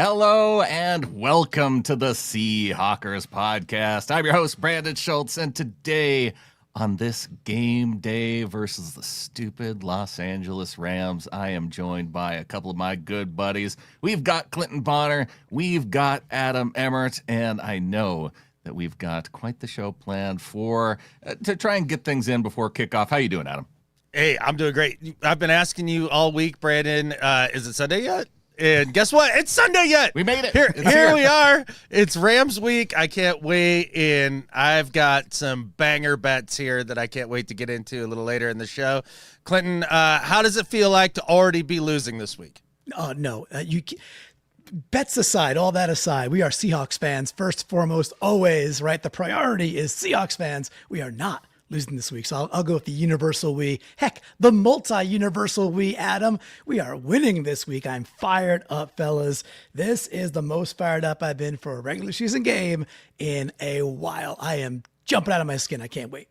Hello and welcome to the Seahawkers podcast. I'm your host, Brandon Schultz, and today on this game day versus the stupid Los Angeles Rams, I am joined by a couple of my good buddies. We've got Clinton Bonner, we've got Adam Emmert, and I know that we've got quite the show planned for to try and get things in before kickoff. How you doing, Adam? Hey, I'm doing great. I've been asking you all week, Brandon, is it Sunday yet? And guess what? It's Sunday yet. We made it. Here we are. It's Rams week. I can't wait. And I've got some banger bets here that I can't wait to get into a little later in the show. Clinton, how does it feel like to already be losing this week? Oh, no. Bets aside, all that aside, we are Seahawks fans first and foremost, always, right? The priority is Seahawks fans. We are not losing this week. So I'll go with the universal we. Heck, the multi-universal we, Adam. We are winning this week. I'm fired up, fellas. This is the most fired up I've been for a regular season game in a while. I am jumping out of my skin. I can't wait.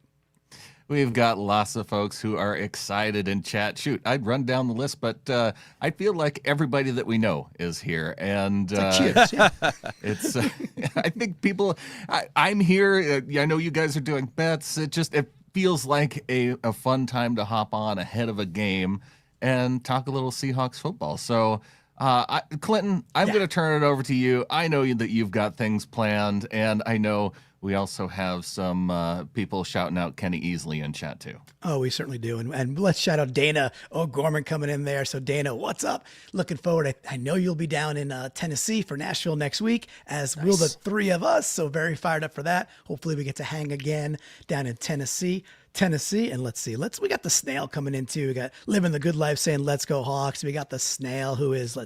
We've got lots of folks who are excited in chat. Shoot, I'd run down the list, but I feel like everybody that we know is here. And Cheers. Yeah. it's, I think people, I'm here. I know you guys are doing bets. It feels like a fun time to hop on ahead of a game and talk a little Seahawks football. So, Clinton, I'm going to turn it over to you. I know that you've got things planned, and I know we also have some people shouting out Kenny Easley in chat too. Oh, we certainly do. And let's shout out Dana O'Gorman coming in there. So Dana, what's up? Looking forward. I know you'll be down in Tennessee for Nashville next week, as will the three of us. So very fired up for that. Hopefully we get to hang again down in Tennessee. And let's see, we got the snail coming in too. We got living the good life saying, let's go Hawks. We got the snail who is,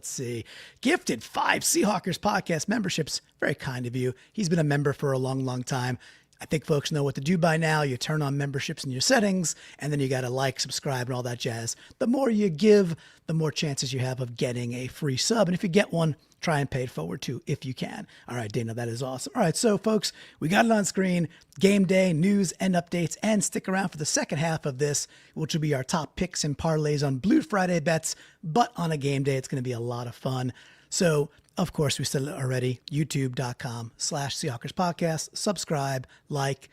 gifted 5 Seahawkers podcast memberships. Very kind of you. He's been a member for a long, long time. I think folks know what to do by now. You turn on memberships in your settings, and then you got to subscribe, and all that jazz. The more you give, the more chances you have of getting a free sub. And if you get one, try and pay it forward too, if you can. All right, Dana, that is awesome. All right, so folks, we got it on screen. Game day, news and updates, and stick around for the second half of this, which will be our top picks and parlays on Blue Friday bets. But on a game day, it's going to be a lot of fun. So, of course, we said it already, youtube.com/Seahawkers podcast. Subscribe, like.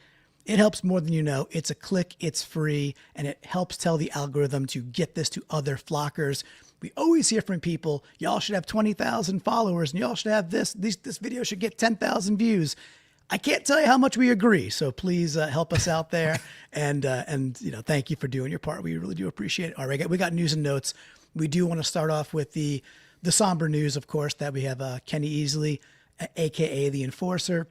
It helps more than you know. It's a click, it's free, and it helps tell the algorithm to get this to other flockers. We always hear from people, y'all should have 20,000 followers, and y'all should have this video should get 10,000 views. I can't tell you how much we agree, so please help us out there, and thank you for doing your part. We really do appreciate it. All right, we got news and notes. We do want to start off with the somber news, of course, that we have Kenny Easley, a.k.a. the Enforcer,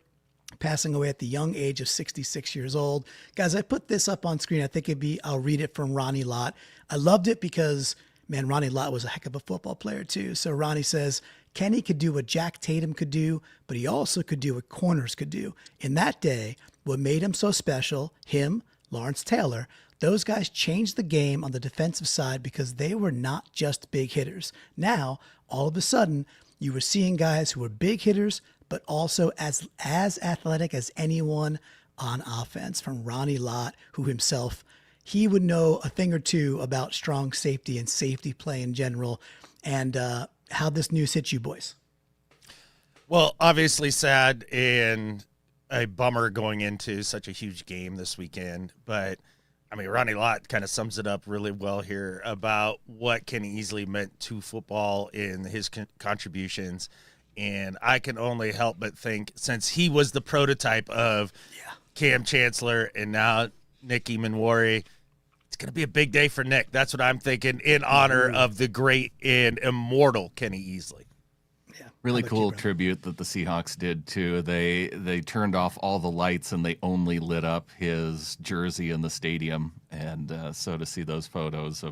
passing away at the young age of 66 years old. Guys, I put this up on screen. I think I'll read it from Ronnie Lott. I loved it because, man, Ronnie Lott was a heck of a football player too. So Ronnie says, Kenny could do what Jack Tatum could do, but he also could do what corners could do. In that day, what made him so special, him, Lawrence Taylor, those guys changed the game on the defensive side because they were not just big hitters. Now, all of a sudden, you were seeing guys who were big hitters, but also as athletic as anyone on offense, from Ronnie Lott, who himself, he would know a thing or two about strong safety and safety play in general. And how this news hits you, boys. Well, obviously sad and a bummer going into such a huge game this weekend. But, I mean, Ronnie Lott kind of sums it up really well here about what Kenny Easley meant to football in his contributions. And I can only help but think, since he was the prototype of Cam Chancellor and now Nick Eamon-Warry, it's going to be a big day for Nick. That's what I'm thinking, in honor of the great and immortal Kenny Easley. Yeah, really cool tribute that the Seahawks did too. They turned off all the lights and they only lit up his jersey in the stadium. And so to see those photos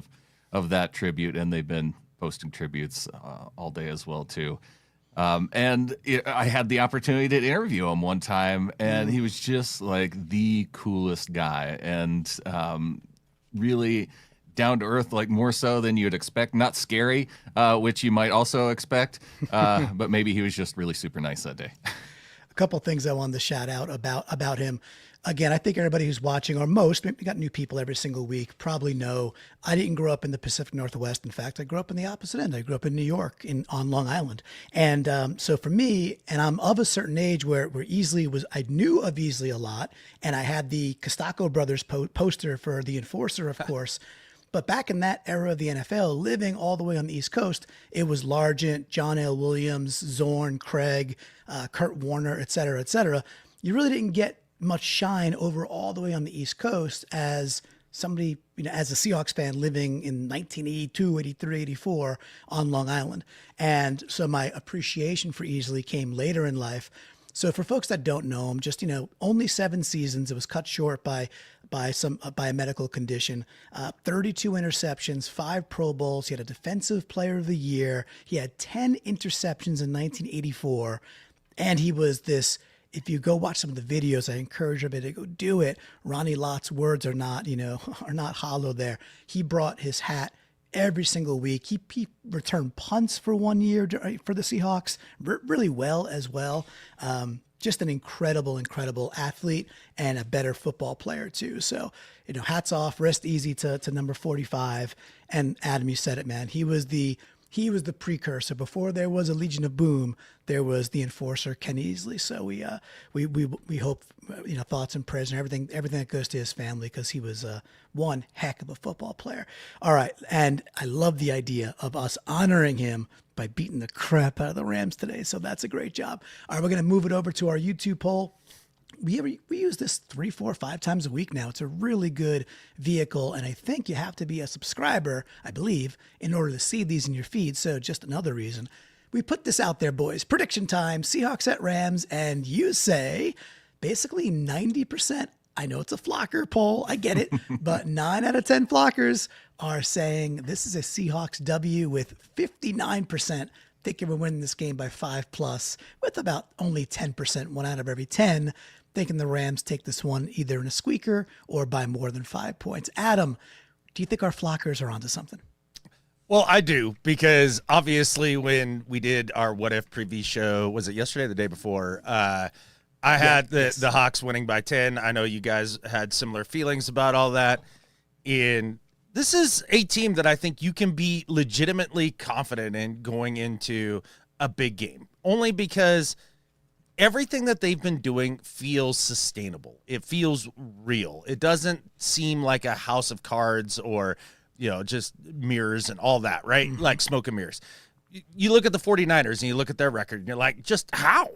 of that tribute, and they've been posting tributes all day as well too. And I had the opportunity to interview him one time, and he was just like the coolest guy, and really down to earth, like more so than you'd expect. Not scary, which you might also expect, but maybe he was just really super nice that day. A couple of things I wanted to shout out about him. again, I think everybody who's watching, or most, maybe we got new people every single week, probably know I didn't grow up in the Pacific Northwest. In fact, I grew up in the opposite end. I grew up in New York, on Long Island. And so for me, and I'm of a certain age where Easley was, I knew of Easley a lot, and I had the Costacco brothers poster for the Enforcer, of course. But back in that era of the NFL, living all the way on the East Coast, it was Largent, John L. Williams, Zorn, Craig, Kurt Warner, et cetera, et cetera. You really didn't get much shine over all the way on the East Coast as somebody, as a Seahawks fan living in 1982, 83, 84 on Long Island. And so my appreciation for Easley came later in life. So for folks that don't know him, just, only 7 seasons. It was cut short by a medical condition. 32 interceptions, 5 Pro Bowls. He had a Defensive Player of the Year. He had 10 interceptions in 1984. And he was this, if you go watch some of the videos, I encourage everybody to go do it. Ronnie Lott's words are not, are not hollow there. He brought his hat every single week. He returned punts for 1 year for the Seahawks really well as well. Just an incredible athlete and a better football player too. So, hats off, rest easy to number 45. And Adam, you said it, man. He was the precursor. Before there was a Legion of Boom, there was the Enforcer, Ken Easley. So we hope, thoughts and prayers and everything that goes to his family, because he was one heck of a football player. All right, and I love the idea of us honoring him by beating the crap out of the Rams today. So that's a great job. All right, we're going to move it over to our YouTube poll. We use this 3, 4, 5 times a week now. It's a really good vehicle, and I think you have to be a subscriber, I believe, in order to see these in your feed. So just another reason. We put this out there, boys. Prediction time, Seahawks at Rams, and you say basically 90%. I know it's a flocker poll, I get it, but 9 out of 10 flockers are saying this is a Seahawks W, with 59% thinking we're winning this game by 5+, with about only 10%, 1 out of every 10, thinking the Rams take this one either in a squeaker or by more than 5 points. Adam, do you think our flockers are onto something? Well, I do, because obviously when we did our What If preview show, was it yesterday or the day before? I had the Hawks winning by 10. I know you guys had similar feelings about all that. And this is a team that I think you can be legitimately confident in going into a big game, only because everything that they've been doing feels sustainable. It feels real. It doesn't seem like a house of cards or, just mirrors and all that, right? Mm-hmm. Like smoke and mirrors. You look at the 49ers and you look at their record and you're like, just how?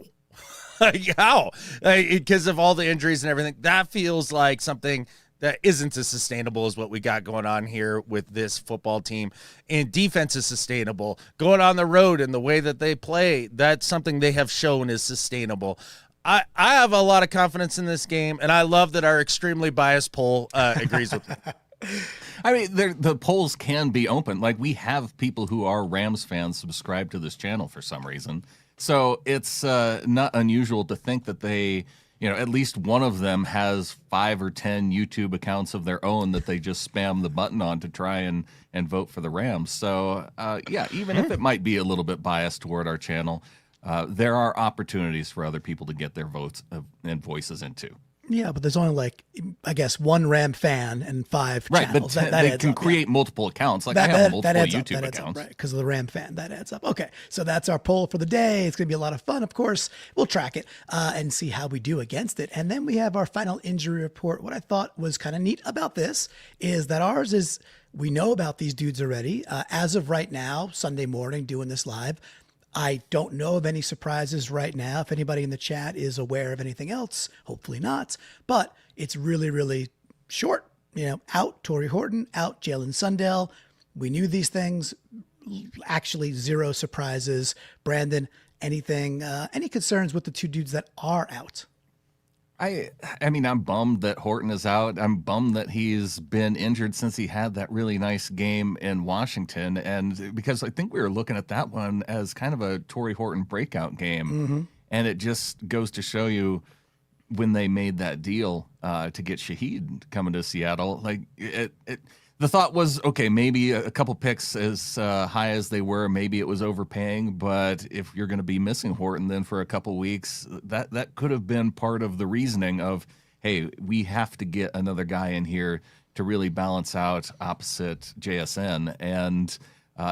How? Because of all the injuries and everything, that feels like something that isn't as sustainable as what we got going on here with this football team. And defense is sustainable. Going on the road and the way that they play, that's something they have shown is sustainable. I have a lot of confidence in this game, and I love that our extremely biased poll agrees with me. I mean, the polls can be open. Like, we have people who are Rams fans subscribe to this channel for some reason. So it's not unusual to think that they, at least one of them has 5 or 10 YouTube accounts of their own that they just spam the button on to try and vote for the Rams. So, even if it might be a little bit biased toward our channel, there are opportunities for other people to get their votes and voices into. Yeah, but there's only one Ram fan and 5 channels. Right, but they can create multiple accounts. Like, I have multiple YouTube accounts. Right, because of the Ram fan. That adds up. Okay, so that's our poll for the day. It's going to be a lot of fun, of course. We'll track it and see how we do against it. And then we have our final injury report. What I thought was kind of neat about this is that ours is, we know about these dudes already. As of right now, Sunday morning, doing this live, I don't know of any surprises right now. If anybody in the chat is aware of anything else, hopefully not. But it's really, really short. Out Torrey Horton, out Jalen Sundell. We knew these things. Actually, 0 surprises. Brandon, anything? Any concerns with the 2 dudes that are out? I mean, I'm bummed that Horton is out. I'm bummed that he's been injured since he had that really nice game in Washington. And because I think we were looking at that one as kind of a Torrey Horton breakout game. Mm-hmm. And it just goes to show you, when they made that deal to get Shaheed coming to Seattle, like the thought was, okay, maybe a couple picks as high as they were, maybe it was overpaying. But if you're going to be missing Horton then for a couple weeks, that could have been part of the reasoning of, hey, we have to get another guy in here to really balance out opposite JSN. And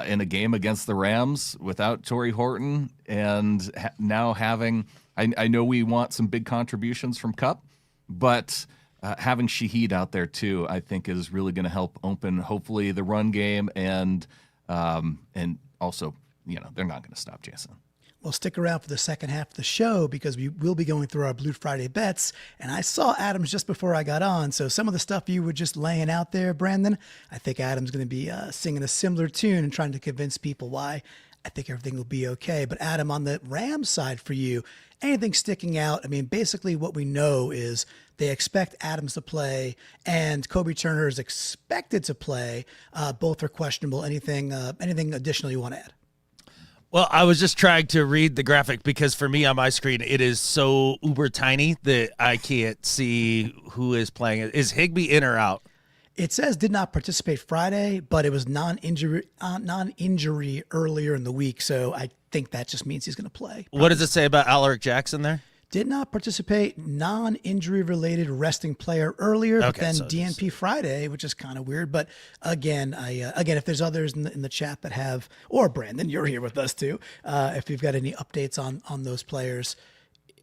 in a game against the Rams without Torrey Horton and now having, I know we want some big contributions from Kupp, but having Shaheed out there too, I think is really going to help open hopefully the run game and also, they're not going to stop JSN. Well, stick around for the second half of the show because we will be going through our Blue Friday bets. And I saw Adams just before I got on. So some of the stuff you were just laying out there, Brandon, I think Adam's going to be singing a similar tune and trying to convince people why I think everything will be okay. But Adam, on the Rams side for you, anything sticking out? I mean, basically what we know is they expect Adams to play and Kobe Turner is expected to play. Both are questionable. Anything additional you want to add? Well, I was just trying to read the graphic because for me on my screen, it is so uber tiny that I can't see who is playing it. Is Higbee in or out? It says did not participate Friday, but it was non-injury earlier in the week. So I think that just means he's going to play. What does it say about Alaric Jackson there? Did not participate, non-injury related resting player earlier, but then so DNP Friday, which is kind of weird. But again, if there's others in the chat that have, or Brandon, you're here with us too. If you've got any updates on those players,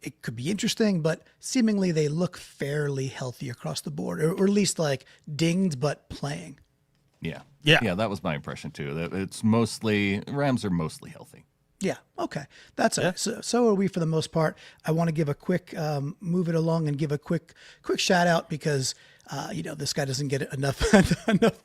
it could be interesting, but seemingly they look fairly healthy across the board, or at least like dinged, but playing. Yeah. Yeah. That was my impression too. That it's mostly Rams are mostly healthy. Yeah. Okay. That's all right. So are we for the most part. I want to give a quick move it along and give a quick shout out because this guy doesn't get enough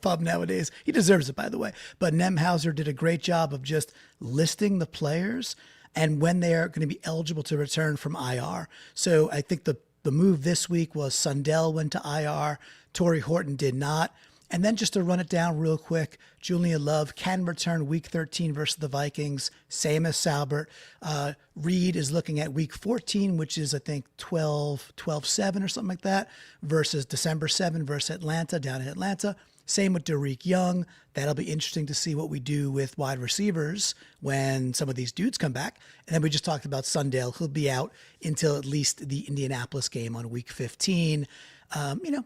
pub nowadays. He deserves it, by the way. But Nemhauser did a great job of just listing the players and when they are going to be eligible to return from IR. So I think the move this week was Sundell went to IR, Torrey Horton did not. And then just to run it down real quick, Julian Love can return week 13 versus the Vikings, same as Salbert. Reed is looking at week 14, which is, I think, 12-7 or something like that, versus December 7 versus Atlanta, down in Atlanta. Same with Derek Young. That'll be interesting to see what we do with wide receivers when some of these dudes come back. And then we just talked about Sundell. He'll be out until at least the Indianapolis game on week 15.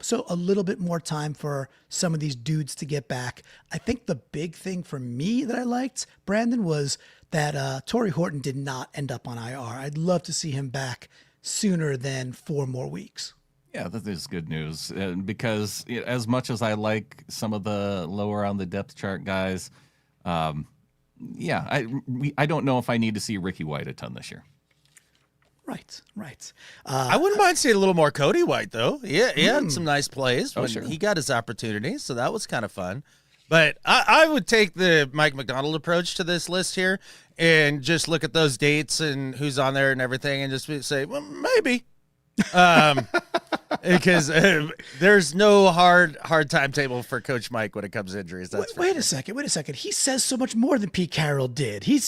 So a little bit more time for some of these dudes to get back. I think the big thing for me that I liked, Brandon, was that Torrey Horton did not end up on IR. I'd love to see him back sooner than 4 more weeks. Yeah, that is good news because as much as I like some of the lower on the depth chart guys, I don't know if I need to see Ricky White a ton this year. Right. I wouldn't mind seeing a little more Cody White, though. He had some nice plays when he got his opportunity, so that was kind of fun. But I would take the Mike McDonald approach to this list here and just look at those dates and who's on there and everything and just say, well, maybe. Because there's no hard timetable for Coach Mike when it comes to injuries. Wait a second. He says so much more than Pete Carroll did. He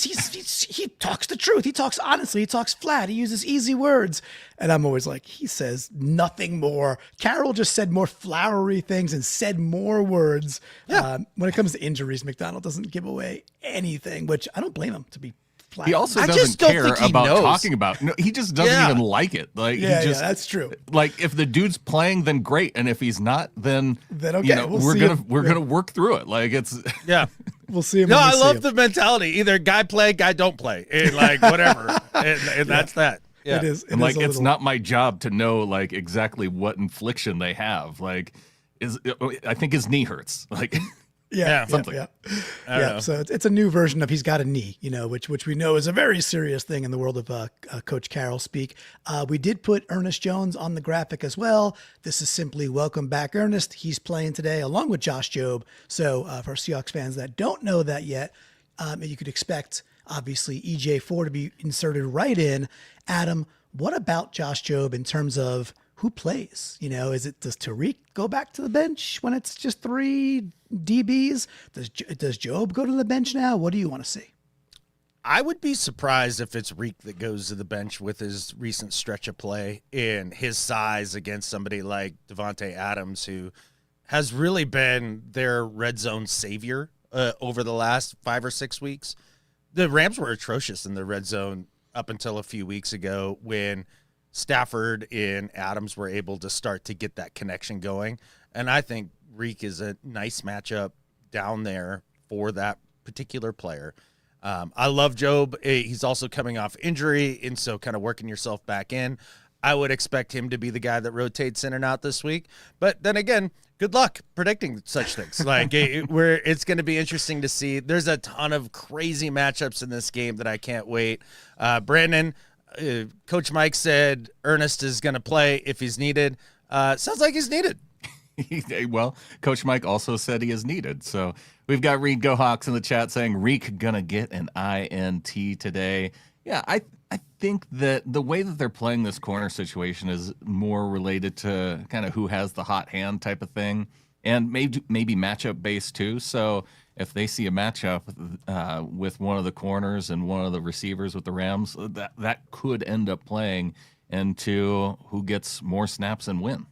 talks the truth. He talks honestly. He talks flat. He uses easy words. And I'm always like, he says nothing more. Carroll just said more flowery things and said more words. Yeah. When it comes to injuries, McDonald doesn't give away anything, which I don't blame him, to be flat. He also doesn't care about talking about. No, he just doesn't even like it. Like that's true. Like if the dude's playing, then great, and if he's not, then okay. we're gonna work through it. Like it's we'll see him. No, I love the mentality. Either guy play, guy don't play, and like whatever, and that's that. Yeah. It is. And like it's not my job to know like exactly what infliction they have. Like I think his knee hurts. Like. Yeah. So it's a new version of he's got a knee, which we know is a very serious thing in the world of Coach Carroll speak. We did put Ernest Jones on the graphic as well. This is simply welcome back, Ernest. He's playing today along with Josh Jobe. So for Seahawks fans that don't know that yet, you could expect obviously EJ4 to be inserted right in. Adam, what about Josh Jobe in terms of who plays? Does Tariq go back to the bench when it's just 3 DBs? Does Jobe go to the bench now? What do you want to see? I would be surprised if it's Reek that goes to the bench with his recent stretch of play and his size against somebody like Devontae Adams, who has really been their red zone savior over the last 5 or 6 weeks. The Rams were atrocious in the red zone up until a few weeks ago when Stafford and Adams were able to start to get that connection going. And I think Reek is a nice matchup down there for that particular player. I love Job. He's also coming off injury, and so kind of working yourself back in. I would expect him to be the guy that rotates in and out this week. But then again, good luck predicting such things. Like it's going to be interesting to see. There's a ton of crazy matchups in this game that I can't wait. Brandon, Coach Mike said Ernest is going to play if he's needed. Sounds like he's needed. Well, Coach Mike also said he is needed. So we've got Reed Go Hawks in the chat saying Reek gonna get an INT today. Yeah, I think that the way that they're playing this corner situation is more related to kind of who has the hot hand type of thing, and maybe matchup based too. So if they see a matchup with one of the corners and one of the receivers with the Rams, that could end up playing into who gets more snaps and win.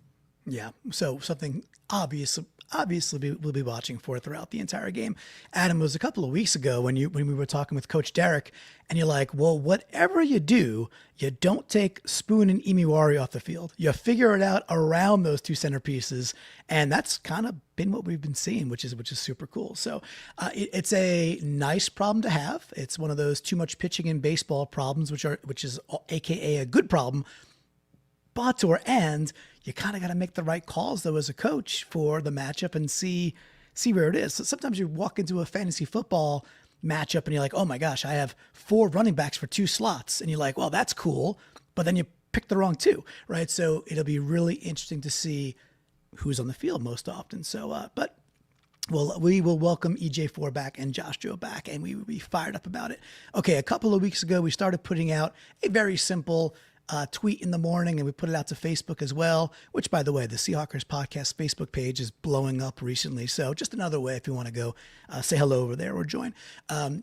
Yeah, so something obviously we'll be watching for throughout the entire game. Adam, it was a couple of weeks ago when we were talking with Coach Derek, and you're like, well, whatever you do, you don't take Spoon and Imiwari off the field. You figure it out around those two centerpieces, and that's kind of been what we've been seeing, which is super cool. So it's a nice problem to have. It's one of those too much pitching in baseball problems, which is AKA a good problem. But or and you kind of got to make the right calls though as a coach for the matchup and see where it is. So sometimes you walk into a fantasy football matchup and you're like, oh my gosh, I have 4 running backs for 2 slots, and you're like, well, that's cool, but then you pick the wrong 2, right? So it'll be really interesting to see who's on the field most often. So, but we will welcome EJ4 back and Josh Joe back, and we will be fired up about it. Okay, a couple of weeks ago, we started putting out a very simple tweet in the morning, and we put it out to Facebook as well, which, by the way, the Seahawkers podcast Facebook page is blowing up recently. So just another way if you want to go say hello over there or join.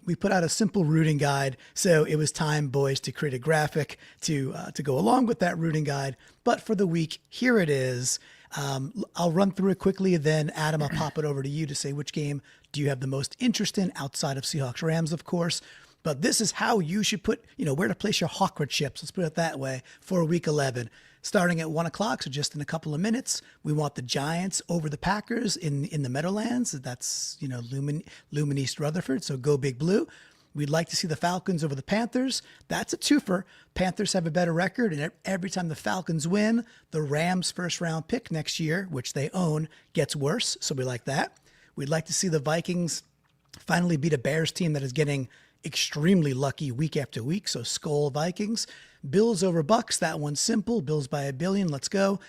We put out a simple rooting guide. So it was time, boys, to create a graphic to go along with that rooting guide. But for the week, here it is. I'll run through it quickly, then Adam, I'll pop it over to you to say which game do you have the most interest in outside of Seahawks Rams, of course. But this is how you should put, where to place your Hawkwood chips. Let's put it that way for week 11. Starting at 1 o'clock, so just in a couple of minutes, we want the Giants over the Packers in the Meadowlands. That's, Lumen East Rutherford, so go Big Blue. We'd like to see the Falcons over the Panthers. That's a twofer. Panthers have a better record, and every time the Falcons win, the Rams' first-round pick next year, which they own, gets worse, so we like that. We'd like to see the Vikings finally beat a Bears team that is getting extremely lucky week after week. So Skol Vikings. Bills over Bucks. That one's simple. Bills by $1 billion. Let's go.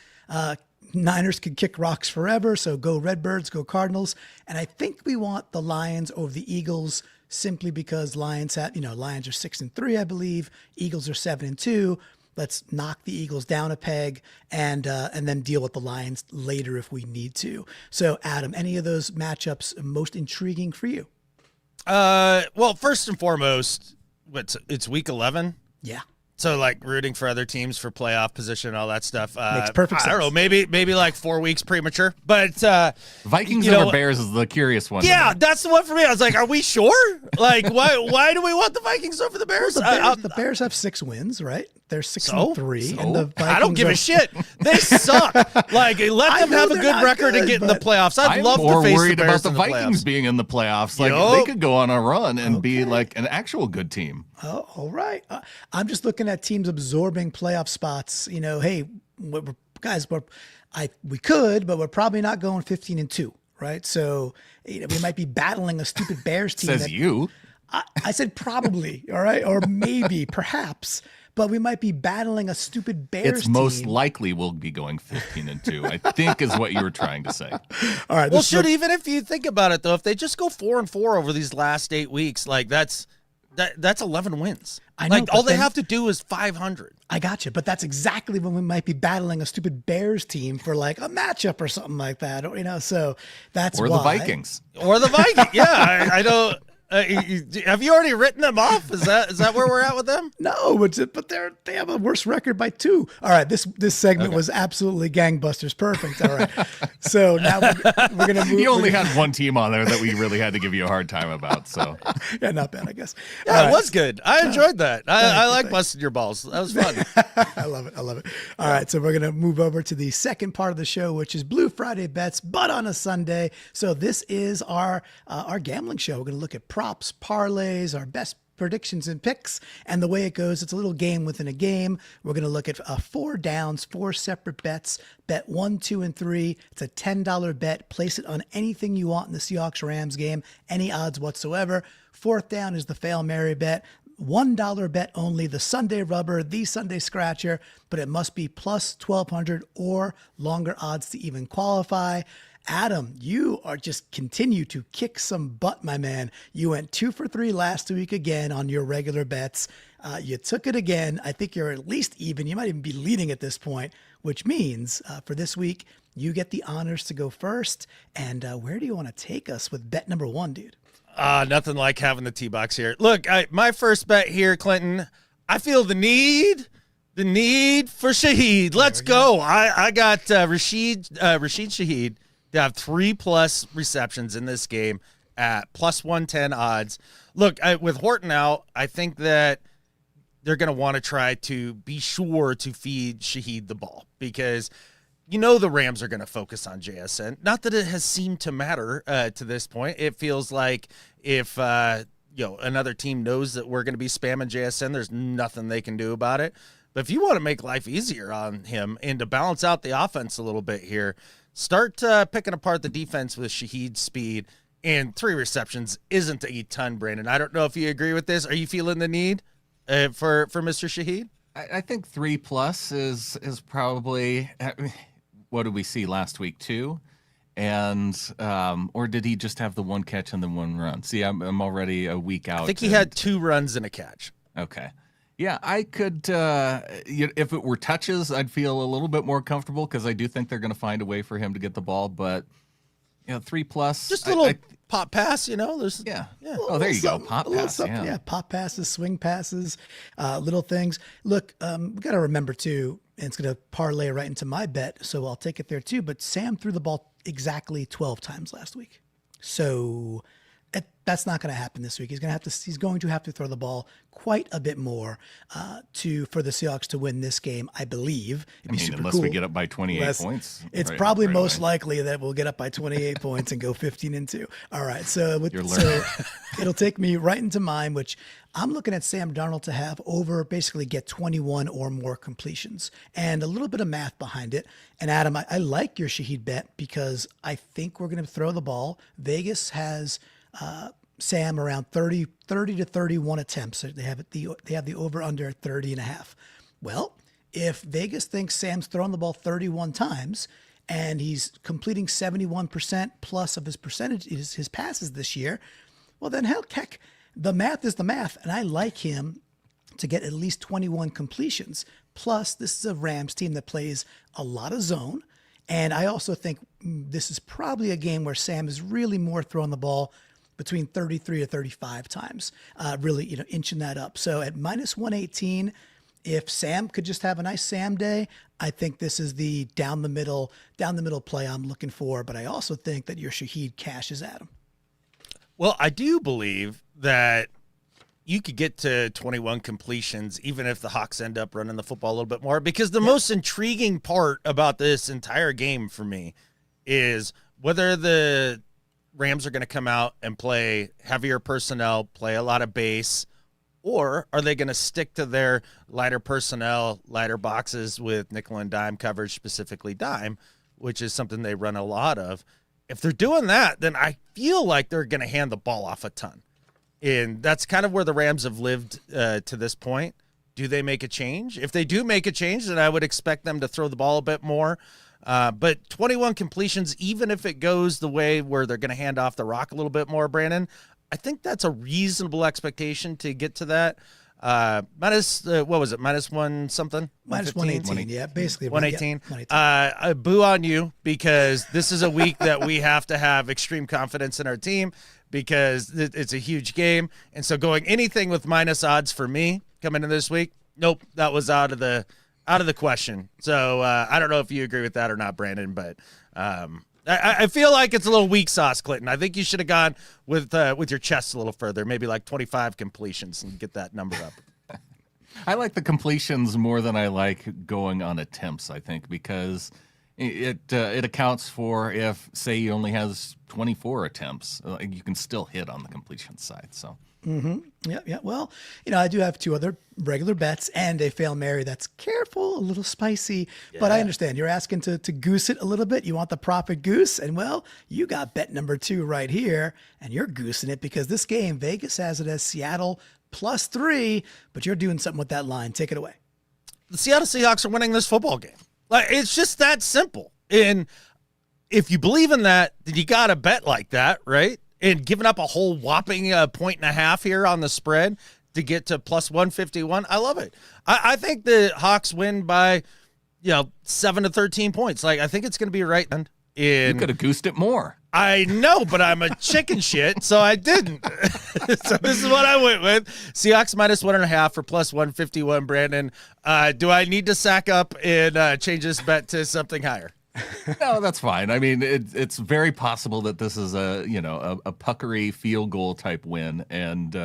Niners can kick rocks forever. So go Redbirds, go Cardinals. And I think we want the Lions over the Eagles simply because Lions are 6-3, I believe. Eagles are 7-2. Let's knock the Eagles down a peg and then deal with the Lions later if we need to. So Adam, any of those matchups most intriguing for you? Well, first and foremost, it's week 11. Yeah. So like rooting for other teams for playoff position and all that stuff. Makes perfect sense. I don't know, maybe like 4 weeks premature, but Vikings over Bears is the curious one. Yeah, that's the one for me. I was like, are we sure? Like, why do we want the Vikings over the Bears? Well, the Bears have 6 wins, right? They're 6-3, and the Vikings I don't give a shit. They suck. Like, let them have a good record and get in the playoffs. I'd love to face worried the Bears about the Vikings being in the playoffs. Like, they could go on a run and be like an actual good team. Oh, all right. I'm just looking at teams absorbing playoff spots. Hey, we could, but we're probably not going 15-2, right? So we might be battling a stupid Bears team. Says you. I said probably, all right, or maybe, perhaps. But we might be battling a stupid Bears team. It's most likely we'll be going 15-2, I think is what you were trying to say. All right. Well, even if you think about it, though, if they just go 4-4 over these last 8 weeks, like that's 11 wins. I know, all they have to do is 500. I got you, but that's exactly when we might be battling a stupid Bears team for like a matchup or something like that, so that's or why. The Vikings. Or the Vikings. Yeah, I don't. Have you already written them off? Is that where we're at with them? No, but they have a worse record by 2. All right, this segment was absolutely gangbusters. Perfect. All right, so now we're gonna move. You only had one team on there that we really had to give you a hard time about. So Yeah, not bad, I guess. Yeah, All it was good. I enjoyed that. I like thanks. busting your balls. That was fun. I love it. All right, so we're going to move over to the second part of the show, which is Blue Friday bets, but on a Sunday. So this is our gambling show. We're going to look at props, parlays, our best predictions and picks, and the way it goes, it's a little game within a game. We're going to look at 4 downs, 4 separate bets. Bet 1, 2, and 3. It's a $10 bet. Place it on anything you want in the Seahawks-Rams game, any odds whatsoever. 4th down is the Fail Mary bet. $1 bet only, the Sunday rubber, the Sunday scratcher, but it must be plus 1,200 or longer odds to even qualify. Adam, you are just continue to kick some butt, my man. You went 2 for 3 last week again on your regular bets. You took it again. I think you're at least even. You might even be leading at this point, which means for this week, you get the honors to go first. And where do you want to take us with bet number 1, dude? Nothing like having the T-box here. Look, my first bet here, Clinton, I feel the need for Shaheed. Let's go. I got Rashid Shaheed to have 3+ receptions in this game at plus 110 odds. Look, with Horton out, I think that they're going to want to try to be sure to feed Shaheed the ball because the Rams are going to focus on JSN. Not that it has seemed to matter to this point. It feels like if another team knows that we're going to be spamming JSN, there's nothing they can do about it. But if you want to make life easier on him and to balance out the offense a little bit here, start picking apart the defense with Shaheed's speed. And 3 receptions isn't a ton, Brandon. I don't know if you agree with this. Are you feeling the need for Mr. Shaheed? I think 3+ is probably. What did we see last week, 2? And or did he just have the 1 catch and then 1 run? See, I'm already a week out. I think he had 2 runs and a catch. Okay. Yeah, I could. If it were touches, I'd feel a little bit more comfortable because I do think they're going to find a way for him to get the ball. But 3+, just a little pop pass. There's yeah. Oh, there you go, pop pass. Yeah, pop passes, swing passes, little things. Look, we got to remember too. And it's going to parlay right into my bet, so I'll take it there too. But Sam threw the ball exactly 12 times last week, so that's not going to happen this week. He's going to have to throw the ball quite a bit more for the Seahawks to win this game. I believe. Unless we get up by 28 points, it's probably most likely that we'll get up by 28 points and go 15-2. All right, so it'll take me right into mine, which I'm looking at Sam Darnold to have basically get 21 or more completions, and a little bit of math behind it. And Adam, I like your Shaheed bet because I think we're going to throw the ball. Vegas has Sam around 30 to 31 attempts. They have the over under 30.5. Well, if Vegas thinks Sam's thrown the ball 31 times and he's completing 71% plus of his passes this year, well then heck, the math is the math, and I like him to get at least 21 completions. Plus, this is a Rams team that plays a lot of zone, and I also think this is probably a game where Sam is really more throwing the ball between 33 to 35 times, really, inching that up. So at minus 118, if Sam could just have a nice Sam day, I think this is the down the middle play I'm looking for. But I also think that your Shaheed cashes at him. Well, I do believe that you could get to 21 completions even if the Hawks end up running the football a little bit more, because the most intriguing part about this entire game for me is whether the Rams are going to come out and play heavier personnel, play a lot of base, or are they going to stick to their lighter personnel, lighter boxes with nickel and dime coverage, specifically dime, which is something they run a lot of. If they're doing that, then I feel like they're going to hand the ball off a ton. And that's kind of where the Rams have lived to this point. Do they make a change? If they do make a change, then I would expect them to throw the ball a bit more. But 21 completions, even if it goes the way where they're going to hand off the rock a little bit more, Brandon, I think that's a reasonable expectation to get to that. Minus, what was it? Minus one something? Minus 118. Yeah, basically. 118. Yeah, boo on you, because this is a week that we have to have extreme confidence in our team, because it's a huge game. And so going anything with minus odds for me coming into this week, nope, that was out of the question. So I don't know if you agree with that or not, Brandon, but I feel like it's a little weak sauce, Clinton. I think you should have gone with your chest a little further, maybe like 25 completions and get that number up. I like the completions more than I like going on attempts, I think, because it accounts for if, say, he only has 24 attempts, you can still hit on the completion side. So. Yeah. Well, I do have 2 other regular bets and a Fail Mary that's careful, a little spicy, but I understand you're asking to goose it a little bit. You want the Profit Goose, and well, you got bet number 2 right here, and you're goosing it because this game, Vegas has it as Seattle +3, but you're doing something with that line. Take it away. The Seattle Seahawks are winning this football game. Like, it's just that simple. And if you believe in that, then you got to bet like that, right? And giving up a whole whopping 1.5 here on the spread to get to +151, I love it. I think the Hawks win by, 7 to 13 points. Like, I think it's going to be right. You could have goosed it more. I know, but I'm a chicken shit, so I didn't. So this is what I went with. Seahawks -1.5 for +151, Brandon. Do I need to sack up and change this bet to something higher? No, that's fine. I mean, it's very possible that this is a puckery field goal type win, and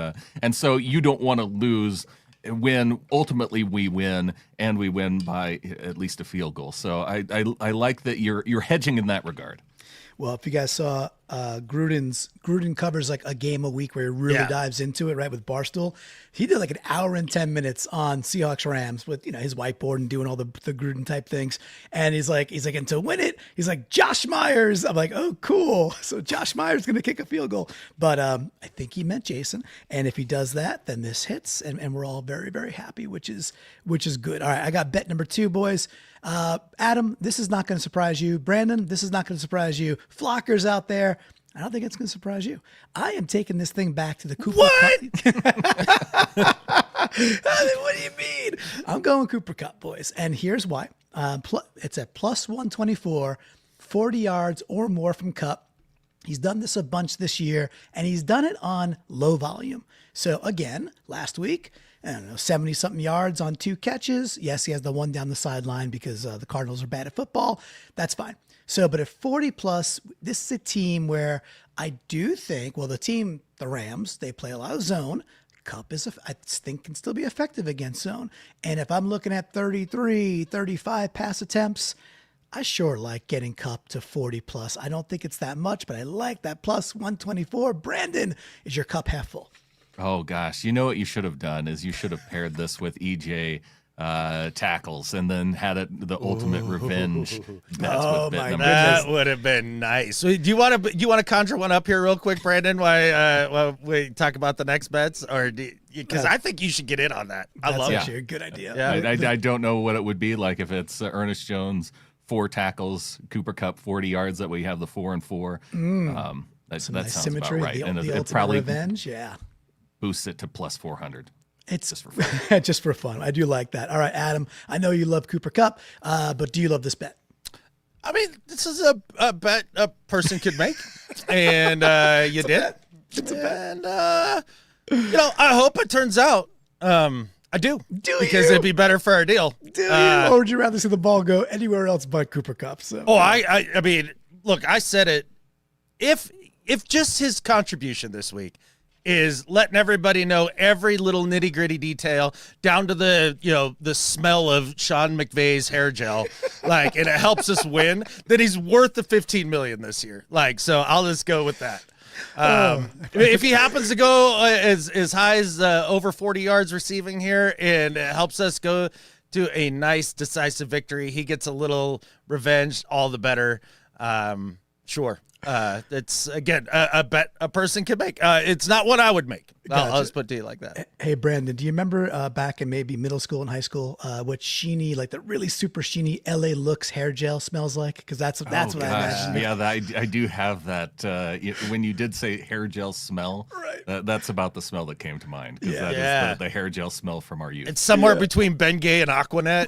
so you don't want to lose when ultimately we win, and we win by at least a field goal. So I like that you're hedging in that regard. Well, if you guys saw Gruden covers like a game a week where he really dives into it, right, with Barstool. He did like an hour and 10 minutes on Seahawks Rams with his whiteboard and doing all the Gruden type things. And he's like, and to win it, he's like, Josh Myers. I'm like, oh, cool. So Josh Myers is going to kick a field goal. But I think he meant Jason. And if he does that, then this hits, and we're all very, very happy, which is good. All right, I got bet number 2, boys. Adam, this is not going to surprise you. Brandon, this is not going to surprise you. Flockers out there, I don't think it's going to surprise you. I am taking this thing back to the Cooper Cup. What do you mean? I'm going Cooper Cup, boys. And here's why. It's at +124, 40 yards or more from Cup. He's done this a bunch this year, and he's done it on low volume. So again, last week, 70-something yards on 2 catches. Yes, he has the one down the sideline because the Cardinals are bad at football. That's fine. So, but at 40 plus, this is a team where I do think, the Rams, they play a lot of zone. Cup I think can still be effective against zone. And if I'm looking at 33, 35 pass attempts, I sure like getting Cup to 40 plus. I don't think it's that much, but I like that +124. Brandon, is your cup half full? Oh, gosh. You know what you should have done is you should have paired this with EJ tackles and then had it the ultimate revenge. Oh, my goodness. That would have been nice. So do you want to conjure one up here real quick, Brandon, while we talk about the next bets? Or because I think you should get in on that. I love it. That's actually a good idea. Yeah. I don't know what it would be like if it's Ernest Jones, 4 tackles, Cooper Cup, 40 yards, that we have the 4 and 4. That Nice sounds symmetry, about right. the And it ultimate probably revenge. Yeah. boosts it to +400. It's just for fun. just for fun. I do like that. All right, Adam, I know you love Cooper Cup, but do you love this bet? I mean, this is a bet a person could make, and you did. It's a bet. And I hope it turns out. I do. Because it'd be better for our deal. Do you? Or would you rather see the ball go anywhere else but Cooper Cup? So. Oh, I mean, look, I said it. If just his contribution this week is letting everybody know every little nitty gritty detail down to the smell of Sean McVay's hair gel, and it helps us win, then he's worth the $15 million this year. So I'll just go with that. If he happens to go as high as over 40 yards receiving here and it helps us go to a nice decisive victory, he gets a little revenge, all the better. Sure. It's again a bet a person can make. It's not what I would make. Gotcha. I'll just put it to you like that. Hey, Brandon, do you remember back in maybe middle school and high school what sheeny, like the really super sheeny LA Looks hair gel smells like? Because that's what I imagine. Yeah, I do have that. When you did say hair gel smell, right. That's about the smell that came to mind. Because that is the hair gel smell from our youth. It's somewhere between Bengay and Aquanet.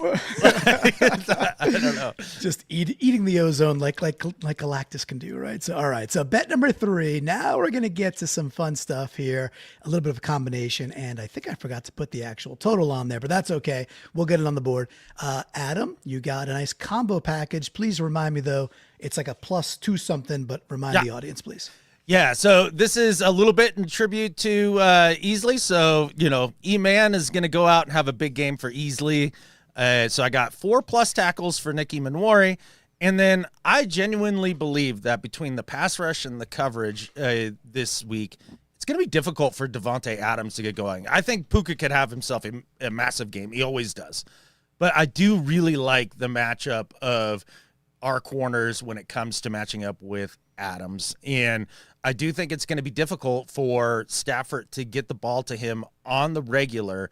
I don't know. Just eating the ozone like Galactus can do, right? right. So bet number 3. Now we're going to get to some fun stuff here. A little bit of a combination. And I think I forgot to put the actual total on there, but that's okay. We'll get it on the board. Adam, you got a nice combo package. Please remind me, though, it's like a +2 something, but remind the audience, please. Yeah, so this is a little bit in tribute to Easley. So, E-Man is going to go out and have a big game for Easley. So I got 4+ tackles for Nicky Manwari. And then I genuinely believe that between the pass rush and the coverage this week, it's going to be difficult for Davante Adams to get going. I think Puka could have himself a massive game. He always does. But I do really like the matchup of our corners when it comes to matching up with Adams. And I do think it's going to be difficult for Stafford to get the ball to him on the regular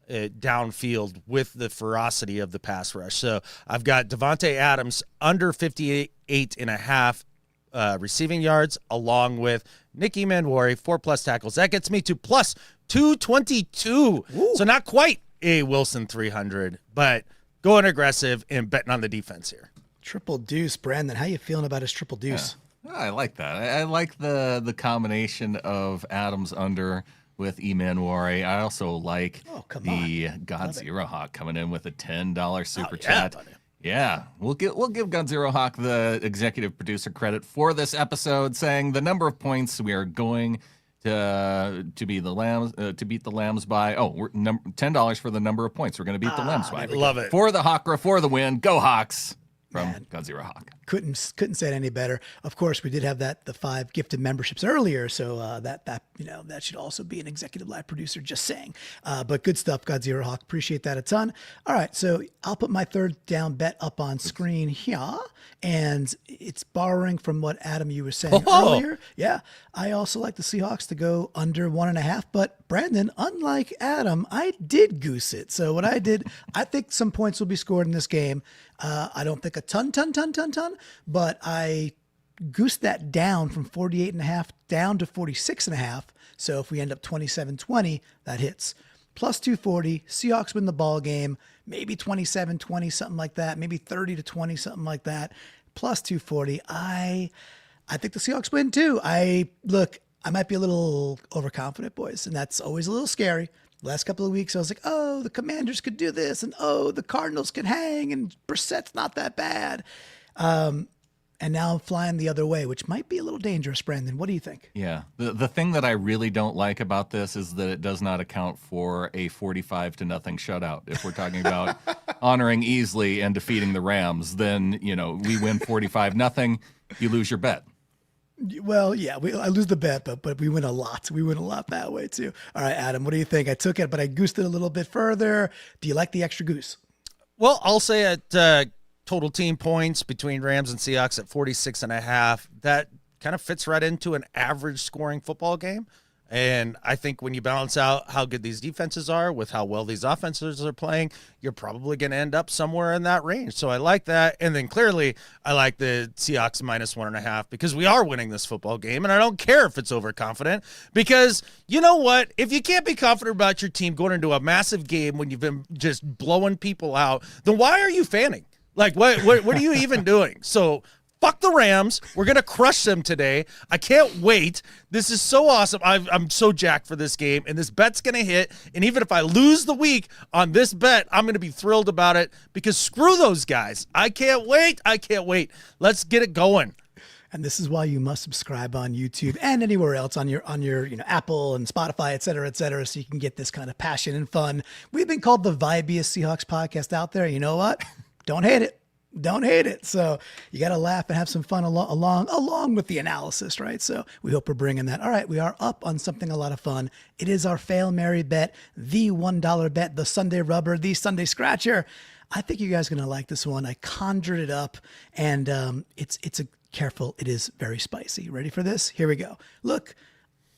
downfield with the ferocity of the pass rush. So I've got Davante Adams under 58.5 receiving yards, along with Nicky Manwari, 4+ tackles. That gets me to plus 222. Ooh. So not quite a Wilson 300, but going aggressive and betting on the defense here. Triple deuce, Brandon. How you feeling about his triple deuce? Yeah. I like that. I like the combination of Adams under with Emanwari. I also like the Godzilla Hawk coming in with a $10 super chat. Buddy. Yeah, we'll give Godzilla Hawk, the executive producer, credit for this episode, saying the number of points we are going to beat the Lambs by. We're $10 for the number of points we're going to beat the Lambs by. Love it. For the Hawkra, for the win. Go Hawks from Godzilla Hawk. Couldn't say it any better. Of course, we did have the 5 gifted memberships earlier, so that should also be an executive live producer. Just saying, but good stuff, Godzilla Hawk. Appreciate that a ton. All right, so I'll put my third down bet up on screen here, and it's borrowing from what Adam you were saying earlier. Yeah, I also like the Seahawks to go under 1.5, but Brandon, unlike Adam, I did goose it. So what I did, I think some points will be scored in this game. I don't think a ton, but I goosed that down from 48.5 down to 46.5. So if we end up 27-20, that hits. Plus 240, Seahawks win the ball game, maybe 27-20, something like that, maybe 30-20, something like that. Plus 240. I think the Seahawks win too. I might be a little overconfident, boys, and that's always a little scary. Last couple of weeks, I was like, the Commanders could do this, and the Cardinals could hang, and Brissett's not that bad. And now I'm flying the other way, which might be a little dangerous, Brandon. What do you think? Yeah. The thing that I really don't like about this is that it does not account for a 45-0 shutout. If we're talking about honoring Easley and defeating the Rams, then, we win 45-0, you lose your bet. Well, yeah, I lose the bet, but we win a lot. We win a lot that way, too. All right, Adam, what do you think? I took it, but I goosed it a little bit further. Do you like the extra goose? Well, I'll say at total team points between Rams and Seahawks at 46.5. That kind of fits right into an average scoring football game. And I think when you balance out how good these defenses are with how well these offenses are playing, you're probably going to end up somewhere in that range. So I like that. And then clearly I like the Seahawks minus 1.5 because we are winning this football game. And I don't care if it's overconfident because you know what? If you can't be confident about your team going into a massive game when you've been just blowing people out, then why are you fanning? Like, what are you even doing? So fuck the Rams. We're going to crush them today. I can't wait. This is so awesome. I'm so jacked for this game, and this bet's going to hit. And even if I lose the week on this bet, I'm going to be thrilled about it because screw those guys. I can't wait. Let's get it going. And this is why you must subscribe on YouTube and anywhere else on your Apple and Spotify, et cetera, so you can get this kind of passion and fun. We've been called the vibiest Seahawks podcast out there. You know what? Don't hate it. So you got to laugh and have some fun along with the analysis, right? So we hope we're bringing that. All right, we are up on something a lot of fun. It is our Fail Mary bet, the $1 bet, the Sunday rubber, the Sunday scratcher. I think you guys are going to like this one. I conjured it up, and it's careful. It is very spicy. Ready for this? Here we go. Look,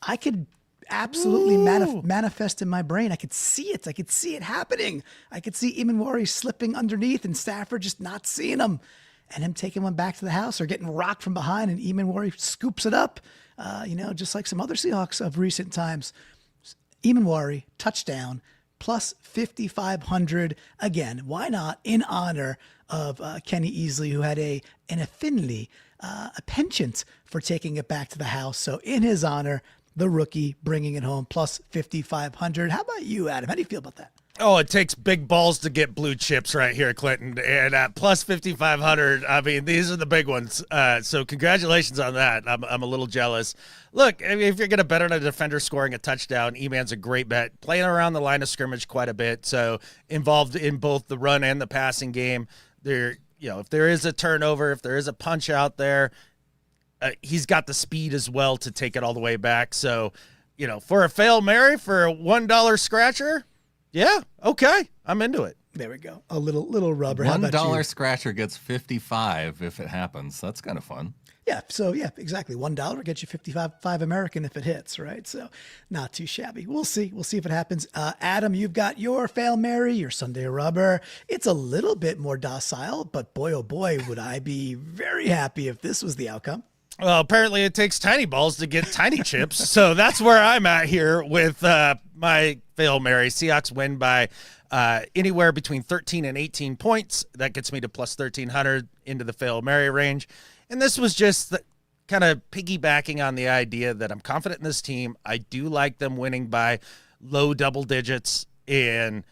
I could absolutely manifest in my brain. I could see it happening. I could see Emanwari slipping underneath and Stafford just not seeing him and him taking one back to the house or getting rocked from behind and Emanwari scoops it up, just like some other Seahawks of recent times. Emanwari, touchdown, plus 5,500. Again, why not? In honor of Kenny Easley, who had an affinity a penchant for taking it back to the house. So in his honor, the rookie bringing it home plus 5,500. How about you, Adam? How do you feel about that? Oh, it takes big balls to get blue chips right here, Clinton. And at plus 5,500, I mean, these are the big ones. So congratulations on that. I'm a little jealous. Look, I mean, if you're going to bet on a defender scoring a touchdown, E-Man's a great bet. Playing around the line of scrimmage quite a bit, so involved in both the run and the passing game. There, if there is a turnover, if there is a punch out there, he's got the speed as well to take it all the way back. So, for a Fail Mary, for a $1 scratcher, yeah, okay, I'm into it. There we go. A little rubber. How about $1 you? scratcher gets 55 if it happens. That's kind of fun. Yeah. So yeah, exactly. $1 gets you 55 American if it hits, right? So not too shabby. We'll see. We'll see if it happens. Adam, you've got your Fail Mary, your Sunday rubber. It's a little bit more docile, but boy, oh boy, would I be very happy if this was the outcome. Well, apparently it takes tiny balls to get tiny chips. So that's where I'm at here with my Fail Mary. Seahawks win by anywhere between 13 and 18 points. That gets me to plus 1,300 into the Fail Mary range. And this was just kind of piggybacking on the idea that I'm confident in this team. I do like them winning by low double digits, and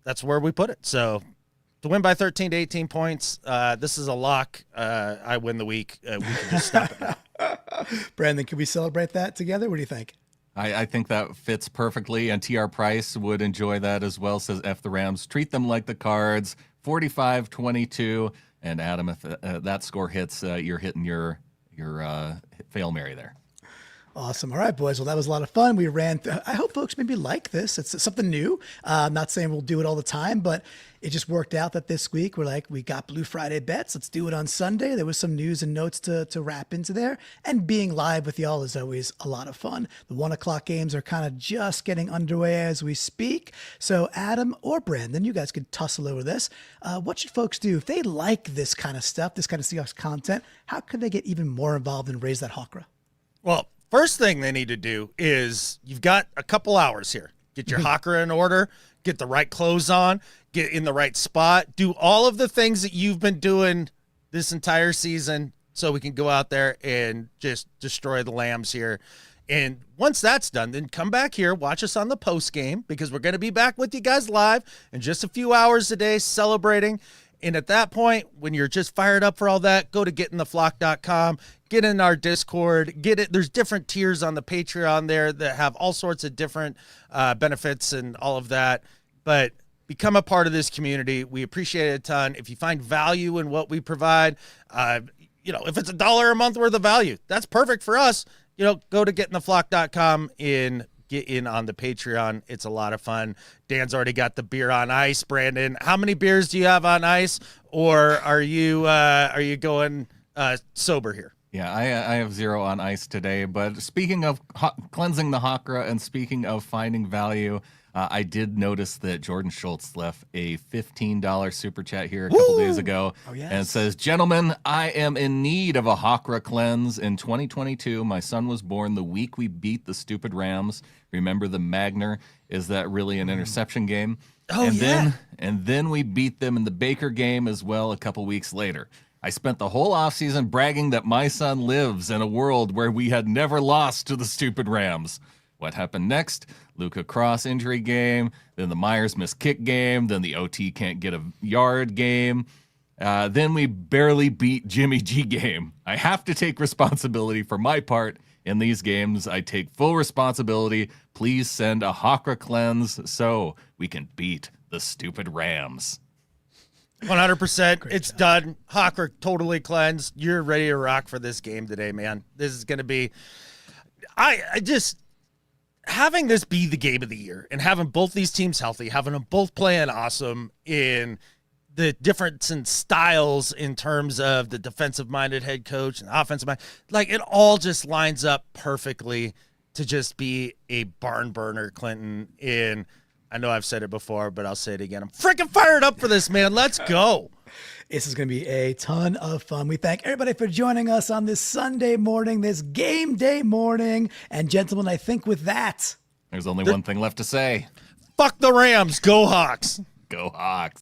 that's where we put it. So to win by 13 to 18 points, this is a lock. I win the week. We can just stop it now. Brandon, can we celebrate that together? What do you think? I think that fits perfectly, and TR Price would enjoy that as well. Says F the Rams, treat them like the Cards, 45-22. And Adam, if that score hits, you're hitting your Fail Mary there. Awesome. All right, boys. Well, that was a lot of fun. We ran through. I hope folks maybe like this. It's something new. I'm not saying we'll do it all the time, but it just worked out that this week we got Blue Friday bets. Let's do it on Sunday. There was some news and notes to wrap into there. And being live with y'all is always a lot of fun. The 1:00 games are kind of just getting underway as we speak. So Adam or Brandon, you guys could tussle over this. What should folks do if they like this kind of stuff, this kind of Seahawks content? How can they get even more involved and raise that Hawkra? Well, first thing they need to do is you've got a couple hours here. Get your Hawkra in order, get the right clothes on, get in the right spot, do all of the things that you've been doing this entire season so we can go out there and just destroy the Lambs here. And once that's done, then come back here, watch us on the post game, because we're going to be back with you guys live in just a few hours a day celebrating. And at that point, when you're just fired up for all that, go to getintheflock.com, get in our Discord, get it. There's different tiers on the Patreon there that have all sorts of different benefits and all of that. But become a part of this community. We appreciate it a ton. If you find value in what we provide, if it's $1 a month worth of value, that's perfect for us. Go to getintheflock.com and get in on the Patreon. It's a lot of fun. Dan's already got the beer on ice. Brandon, how many beers do you have on ice, or are you going sober here? Yeah, I have 0 on ice today. But speaking of cleansing the Hawkra and speaking of finding value, I did notice that Jordan Schultz left a $15 super chat here a couple days ago. Oh, yes. And it says, "Gentlemen, I am in need of a Hawkra cleanse. In 2022, my son was born the week we beat the stupid Rams. Remember the Magner? Is that really an interception game? Oh, And then we beat them in the Baker game as well a couple weeks later. I spent the whole offseason bragging that my son lives in a world where we had never lost to the stupid Rams. What happened next? Luka Cross injury game, then the Myers missed kick game, then the OT can't get a yard game. Then we barely beat Jimmy G game. I have to take responsibility for my part in these games. I take full responsibility. Please send a Hawkra cleanse so we can beat the stupid Rams." 100%. It's done. Hawkra totally cleansed. You're ready to rock for this game today, man. This is going to be... I just... Having this be the game of the year and having both these teams healthy, having them both playing awesome in the difference in styles in terms of the defensive-minded head coach and offensive mind, like it all just lines up perfectly to just be a barn burner, Clinton. And I know I've said it before, but I'll say it again. I'm freaking fired up for this, man. Let's go. This is going to be a ton of fun. We thank everybody for joining us on this Sunday morning, this game day morning. And gentlemen, I think with that, There's only one thing left to say. Fuck the Rams. Go Hawks. Go Hawks.